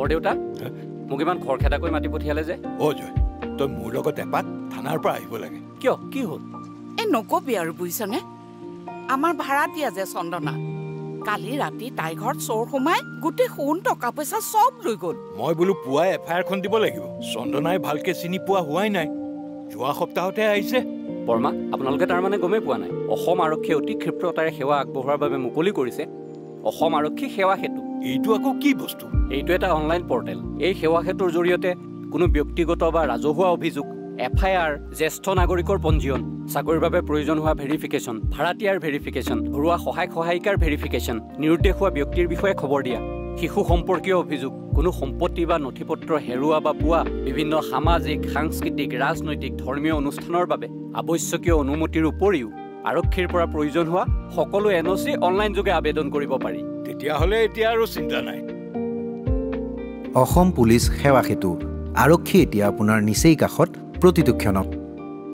বৰদেউতা মোক ইমান খৰখেদাকৈ মাতি পঠিয়ালে যে জয় তই মোৰ লগত এপাক থানাৰ পৰা আহিব লাগে কিয় কি হ'ল এই নকবি আৰু বুজিছনে আমাৰ ভাড়া দিয়া যে চন্দনা কালি ৰাতি তাই ঘৰত চোৰ সোমাই গোটেই সোণ টকা পইচা চব লৈ গ'ল মই বোলো পুৱাই এফআইআৰখন দিব লাগিব চন্দনাই ভালকে চিনি পোৱা হোৱাই নাই যোৱা সপ্তাহতে আহিছে বৰ্মা আপোনালোকে তাৰমানে গমেই পোৱা নাই অসম আৰক্ষীয়ে অতি ক্ষিপ্ৰতাৰে সেৱা আগবঢ়োৱাৰ বাবে মুকলি কৰিছে অসম আৰক্ষী সেৱা সেতু এইটো আকৌ কি বস্তু এইটো এটা অনলাইন পৰ্টেল এই সেৱা সেতুৰ জৰিয়তে কোনো ব্যক্তিগত বা ৰাজহুৱা অভিযোগ এফআইআৰ জ্যেষ্ঠ নাগৰিকৰ পঞ্জীয়ন চাকৰিৰ বাবে প্ৰয়োজন হোৱা ভেৰিফিকেশ্যন ভাড়াতীয়াৰ ভেৰিফিকেশ্যন ঘৰুৱা সহায়ক সহায়িকাৰ ভেৰিফিকেশ্যন নিৰুদ্দেশ হোৱা ব্যক্তিৰ বিষয়ে খবৰ দিয়া শিশু সম্পৰ্কীয় অভিযোগ কোনো সম্পত্তি বা নথিপত্ৰ হেৰুৱা বা পোৱা বিভিন্ন সামাজিক সাংস্কৃতিক ৰাজনৈতিক ধৰ্মীয় অনুষ্ঠানৰ বাবে আৱশ্যকীয় অনুমতিৰ উপৰিও আৰক্ষীৰ পৰা প্ৰয়োজন হোৱা সকলো এনঅচি অনলাইন যোগে আবেদন কৰিব পাৰি তেতিয়াহ'লে এতিয়া আৰু চিন্তা নাই অসম পুলিচ সেৱা সেতু আৰক্ষী এতিয়া আপোনাৰ নিচেই কাষত প্ৰতিটো ক্ষণত